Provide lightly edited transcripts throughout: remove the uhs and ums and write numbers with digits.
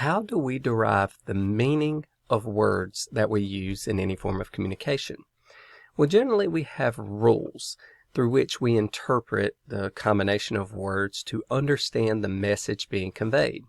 How do we derive the meaning of words that we use in any form of communication? Well, generally we have rules through which we interpret the combination of words to understand the message being conveyed.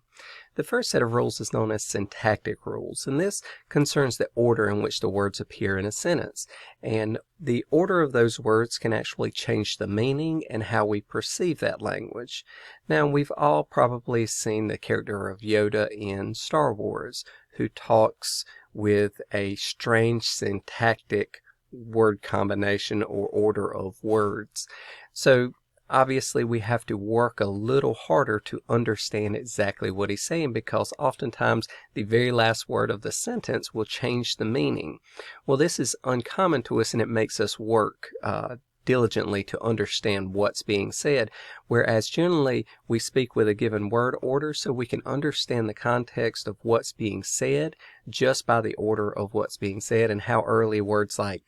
The first set of rules is known as syntactic rules, and this concerns the order in which the words appear in a sentence. And the order of those words can actually change the meaning and how we perceive that language. Now, we've all probably seen the character of Yoda in Star Wars, who talks with a strange syntactic word combination or order of words. So obviously we have to work a little harder to understand exactly what he's saying, because oftentimes the very last word of the sentence will change the meaning. Well, this is uncommon to us, and it makes us work diligently to understand what's being said, whereas generally we speak with a given word order, so we can understand the context of what's being said just by the order of what's being said, and how early words like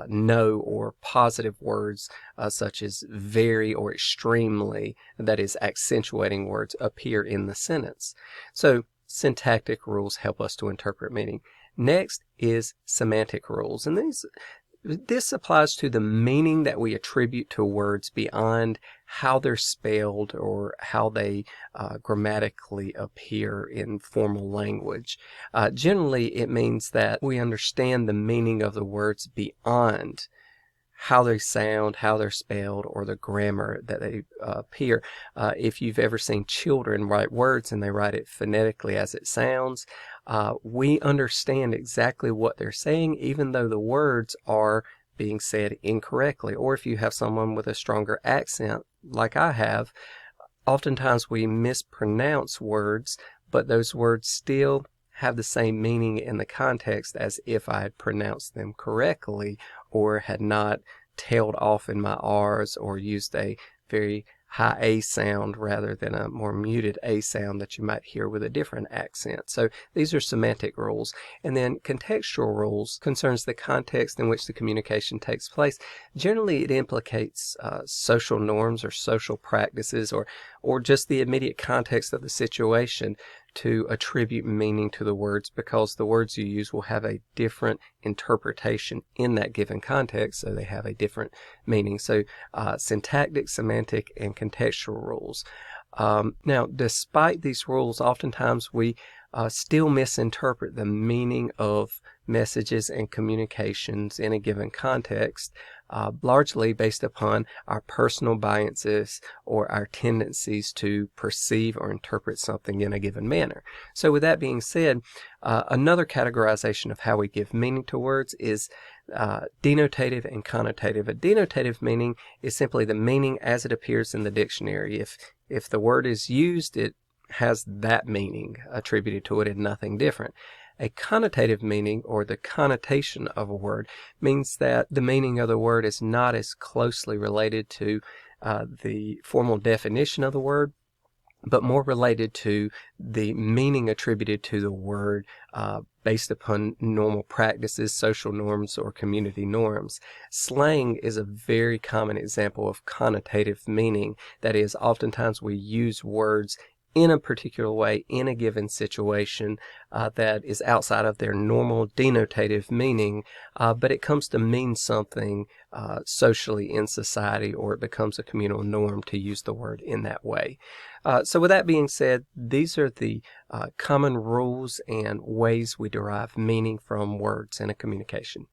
no, or positive words such as very or extremely, that is accentuating words, appear in the sentence. So syntactic rules help us to interpret meaning. Next is semantic rules, and this applies to the meaning that we attribute to words beyond how they're spelled or how they grammatically appear in formal language. Generally, it means that we understand the meaning of the words beyond how they sound, how they're spelled, or the grammar that they appear. If you've ever seen children write words and they write it phonetically as it sounds, we understand exactly what they're saying, even though the words are being said incorrectly. Or if you have someone with a stronger accent, like I have, oftentimes we mispronounce words, but those words still have the same meaning in the context as if I had pronounced them correctly, or had not tailed off in my R's, or used a very high A sound rather than a more muted A sound that you might hear with a different accent. So these are semantic rules. And then contextual rules concerns the context in which the communication takes place. Generally, it implicates social norms or social practices, or just the immediate context of the situation, to attribute meaning to the words, because the words you use will have a different interpretation in that given context, so they have a different meaning. So syntactic, semantic, and contextual rules. Now, despite these rules, oftentimes we still misinterpret the meaning of messages and communications in a given context, largely based upon our personal biases or our tendencies to perceive or interpret something in a given manner. So with that being said, another categorization of how we give meaning to words is denotative and connotative. A denotative meaning is simply the meaning as it appears in the dictionary. If the word is used, it has that meaning attributed to it and nothing different. A connotative meaning, or the connotation of a word, means that the meaning of the word is not as closely related to the formal definition of the word, but more related to the meaning attributed to the word based upon normal practices, social norms, or community norms. Slang is a very common example of connotative meaning. That is, oftentimes we use words in a particular way in a given situation that is outside of their normal denotative meaning, but it comes to mean something socially in society, or it becomes a communal norm to use the word in that way. So with that being said, these are the common rules and ways we derive meaning from words in a communication.